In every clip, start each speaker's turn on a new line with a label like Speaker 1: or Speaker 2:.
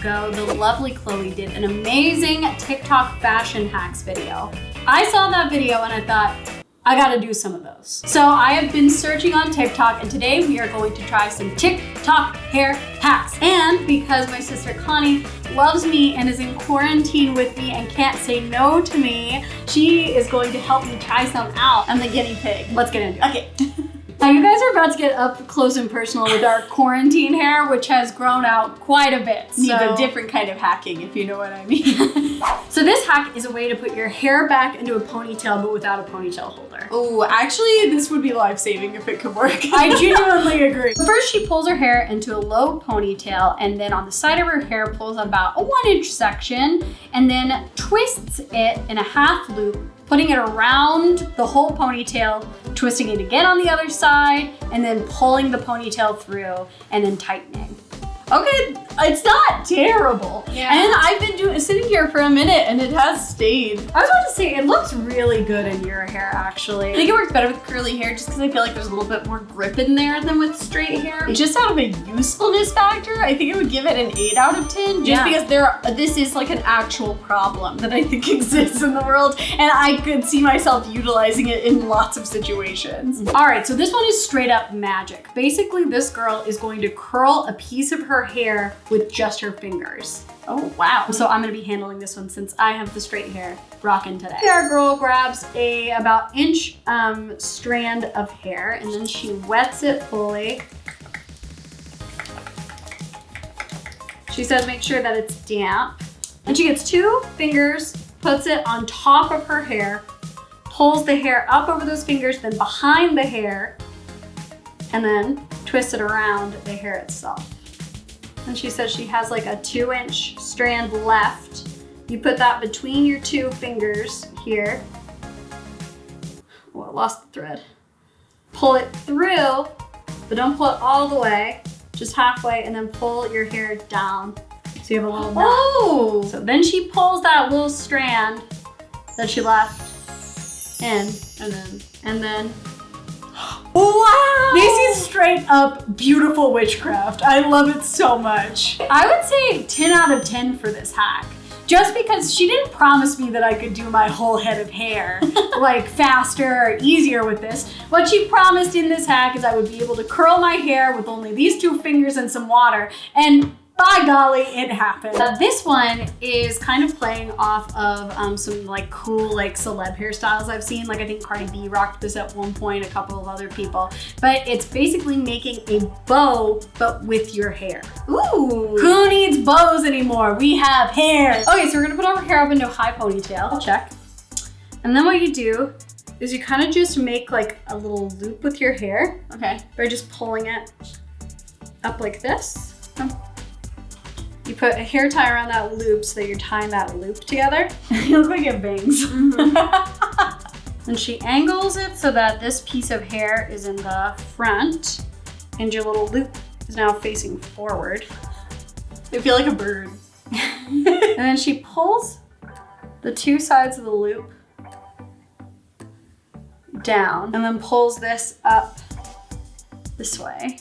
Speaker 1: ago, the lovely Chloe did an amazing TikTok fashion hacks video. I saw that video and I thought, I gotta do some of those. So I have been searching on TikTok, and today we are going to try some TikTok hair hacks. And because my sister Connie loves me and is in quarantine with me and can't say no to me, she is going to help me try some out.
Speaker 2: I'm the guinea pig.
Speaker 1: Let's get into it.
Speaker 2: Okay.
Speaker 1: Now you guys are about to get up close and personal with our quarantine hair, which has grown out quite a bit.
Speaker 2: Needs a different kind of hacking, if you know what I mean.
Speaker 1: So this hack is a way to put your hair back into a ponytail, but without a ponytail holder.
Speaker 2: Oh, actually, this would be life-saving if it could work.
Speaker 1: I genuinely agree. First, she pulls her hair into a low ponytail, and then on the side of her hair pulls about a 1-inch section, and then twists it in a half loop, putting it around the whole ponytail, twisting it again on the other side, and then pulling the ponytail through and then tightening.
Speaker 2: Okay, it's not terrible.
Speaker 1: Yeah.
Speaker 2: And I've been sitting here for a minute and it has stayed.
Speaker 1: I was about to say, it looks really good in your hair, actually.
Speaker 2: I think it works better with curly hair just because I feel like there's a little bit more grip in there than with straight hair. Just out of a usefulness factor, I think I would give it an 8 out of 10 just because this is like an actual problem that I think exists in the world, and I could see myself utilizing it in lots of situations.
Speaker 1: All right, so this one is straight up magic. Basically, this girl is going to curl a piece of her hair with just her fingers.
Speaker 2: Oh, wow.
Speaker 1: So I'm gonna be handling this one since I have the straight hair rocking today. Our girl grabs a about inch strand of hair, and then she wets it fully. She says make sure that it's damp. And she gets 2 fingers, puts it on top of her hair, pulls the hair up over those fingers, then behind the hair, and then twists it around the hair itself. And she says she has like a 2-inch strand left. You put that between your 2 fingers here. Oh, I lost the thread. Pull it through, but don't pull it all the way, just halfway, and then pull your hair down. So you have a little knot.
Speaker 2: Oh!
Speaker 1: So then she pulls that little strand that she left in, and then
Speaker 2: wow!
Speaker 1: This is straight up beautiful witchcraft. I love it so much. I would say 10 out of 10 for this hack. Just because she didn't promise me that I could do my whole head of hair like faster or easier with this. What she promised in this hack is I would be able to curl my hair with only these 2 fingers and some water, and by golly, it happened. This one is kind of playing off of some like cool like celeb hairstyles I've seen. Like I think Cardi B rocked this at one point, a couple of other people. But it's basically making a bow, but with your hair.
Speaker 2: Ooh!
Speaker 1: Who needs bows anymore? We have hair. Okay, so we're gonna put our hair up into a high ponytail. Check. And then what you do is you kind of just make like a little loop with your hair.
Speaker 2: Okay.
Speaker 1: By just pulling it up like this. You put a hair tie around that loop so that you're tying that loop together. You look like you have bangs. Mm-hmm. And she angles it so that this piece of hair is in the front and your little loop is now facing forward.
Speaker 2: I feel like a bird.
Speaker 1: And then she pulls the 2 sides of the loop down and then pulls this up this way.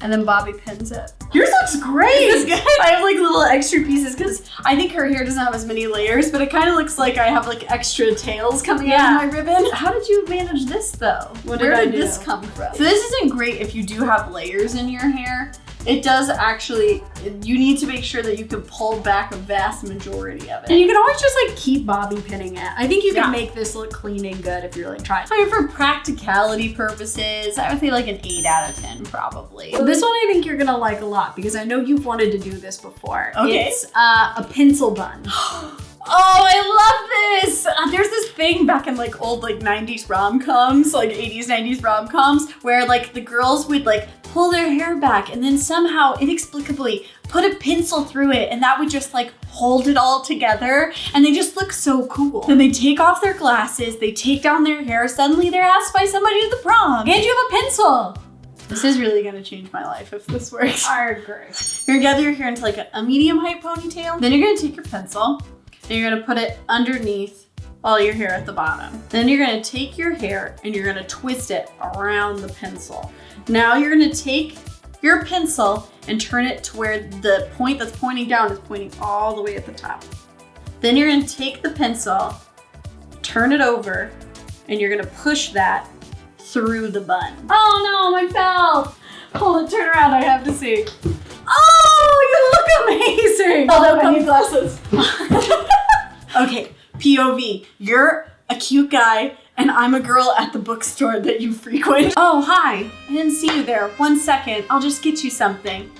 Speaker 1: And then bobby pins it.
Speaker 2: Yours looks great! This is good. I have like little extra pieces because I think her hair doesn't have as many layers, but it kind of looks like I have like extra tails coming out of my ribbon.
Speaker 1: How did you manage this though?
Speaker 2: Where did this come from? So this isn't great if you do have layers in your hair. It does actually, you need to make sure that you can pull back a vast majority of it.
Speaker 1: And you can always just like keep bobby pinning it. I think you can make this look clean and good if you're like trying.
Speaker 2: I mean, for practicality purposes, I would say like an 8 out of 10 probably.
Speaker 1: So this one I think you're gonna like a lot because I know you've wanted to do this before.
Speaker 2: Okay.
Speaker 1: It's a pencil bun.
Speaker 2: Oh, I love this! There's this thing back in like old like 90s rom-coms, like 80s, 90s rom-coms, where like the girls would like pull their hair back and then somehow inexplicably put a pencil through it, and that would just like hold it all together, and they just look so cool. Then they take off their glasses, they take down their hair, suddenly they're asked by somebody to the prom, and you have a pencil! This is really gonna change my life if this works.
Speaker 1: I agree.
Speaker 2: You're gonna gather your hair into like a medium height ponytail, then you're gonna take your pencil, and you're gonna put it underneath all your hair at the bottom. Then you're gonna take your hair and you're gonna twist it around the pencil. Now you're gonna take your pencil and turn it to where the point that's pointing down is pointing all the way at the top. Then you're gonna take the pencil, turn it over, and you're gonna push that through the bun.
Speaker 1: Oh no, I fell. Hold on, turn around, I have to see.
Speaker 2: Oh, you look amazing!
Speaker 1: Although I need glasses.
Speaker 2: Okay, POV. You're a cute guy, and I'm a girl at the bookstore that you frequent. Oh, hi. I didn't see you there. 1 second. I'll just get you something.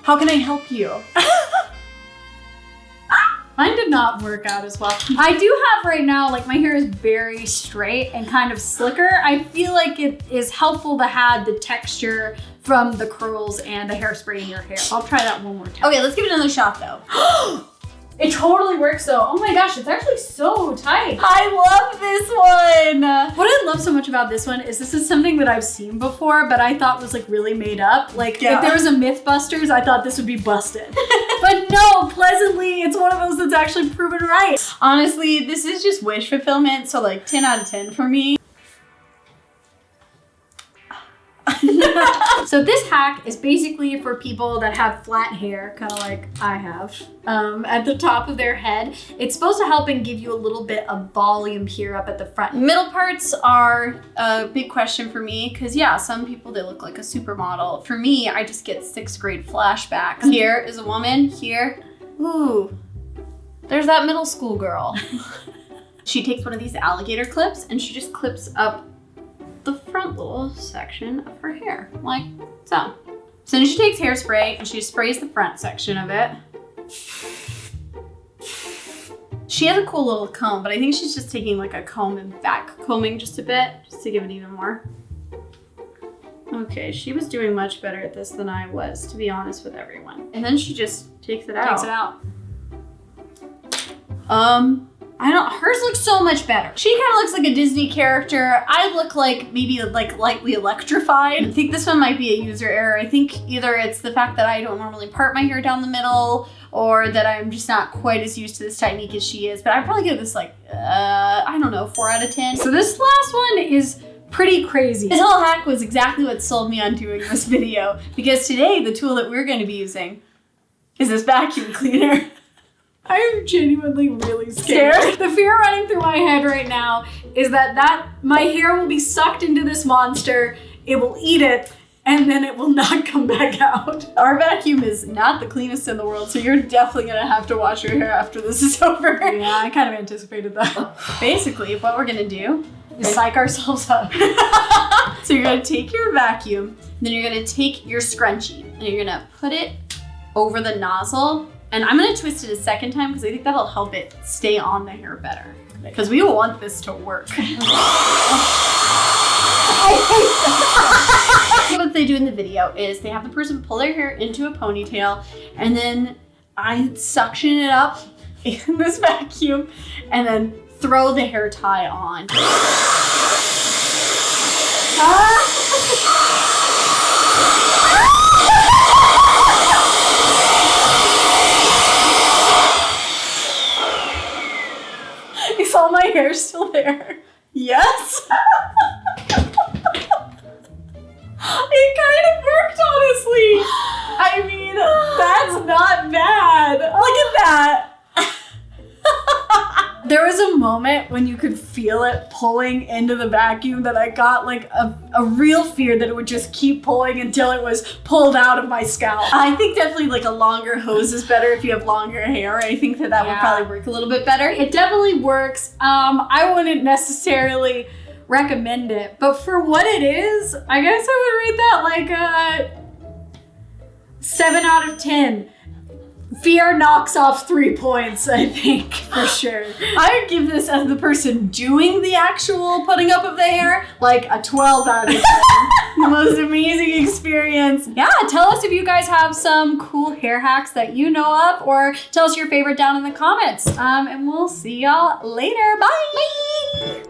Speaker 2: How can I help you?
Speaker 1: Mine did not work out as well. I do have right now, like my hair is very straight and kind of slicker. I feel like it is helpful to have the texture from the curls and the hairspray in your hair. I'll try that one more time.
Speaker 2: Okay, let's give it another shot though.
Speaker 1: It totally works though. Oh my gosh, it's actually so tight.
Speaker 2: I love this one.
Speaker 1: What I love so much about this one is this is something that I've seen before, but I thought was like really made up. Like if there was a Mythbusters, I thought this would be busted. But no, pleasantly, it's one of those that's actually proven right.
Speaker 2: Honestly, this is just wish fulfillment, so like 10 out of 10 for me.
Speaker 1: So this hack is basically for people that have flat hair, kind of like I have, at the top of their head. It's supposed to help and give you a little bit of volume here up at the front.
Speaker 2: Middle parts are a big question for me because yeah, some people, they look like a supermodel. For me, I just get 6th grade flashbacks. Here is a woman, here, ooh, there's that middle school girl. She takes one of these alligator clips and she just clips up the front little section of her hair, like so. So then she takes hairspray and she sprays the front section of it. She has a cool little comb, but I think she's just taking like a comb and back combing just a bit, just to give it even more. Okay, she was doing much better at this than I was, to be honest with everyone. And then she just takes it out.
Speaker 1: Takes it out.
Speaker 2: I don't, hers looks so much better. She kind of looks like a Disney character. I look like maybe like lightly electrified. I think this one might be a user error. I think either it's the fact that I don't normally part my hair down the middle or that I'm just not quite as used to this technique as she is. But I'd probably give this like, I don't know, 4 out of 10.
Speaker 1: So this last one is pretty crazy.
Speaker 2: This whole hack was exactly what sold me on doing this video because today the tool that we're going to be using is this vacuum cleaner.
Speaker 1: I'm genuinely really scared. The fear running through my head right now is that my hair will be sucked into this monster, it will eat it, and then it will not come back out.
Speaker 2: Our vacuum is not the cleanest in the world, so you're definitely gonna have to wash your hair after this is over.
Speaker 1: Yeah, I kind of anticipated that.
Speaker 2: Basically, what we're gonna do
Speaker 1: is psych ourselves up.
Speaker 2: So you're gonna take your vacuum, then you're gonna take your scrunchie, and you're gonna put it over the nozzle. And I'm gonna twist it a second time because I think that'll help it stay on the hair better. Because we want this to work. What they do in the video is they have the person pull their hair into a ponytail and then I suction it up in this vacuum and then throw the hair tie on. Is all my hair still there? Yes. It kind of worked, honestly. I mean, that's not bad. Look at that.
Speaker 1: There was a moment when you could feel it pulling into the vacuum that I got like a real fear that it would just keep pulling until it was pulled out of my scalp.
Speaker 2: I think definitely like a longer hose is better if you have longer hair. I think that would probably work a little bit better.
Speaker 1: It definitely works. I wouldn't necessarily recommend it, but for what it is, I guess I would rate that like a 7 out of 10. Fear knocks off 3 points, I think, for sure.
Speaker 2: I would give this, as the person doing the actual putting up of the hair, like a 12 out of 10. The most amazing experience.
Speaker 1: Yeah, tell us if you guys have some cool hair hacks that you know of, or tell us your favorite down in the comments. And we'll see y'all later. Bye!
Speaker 2: Bye!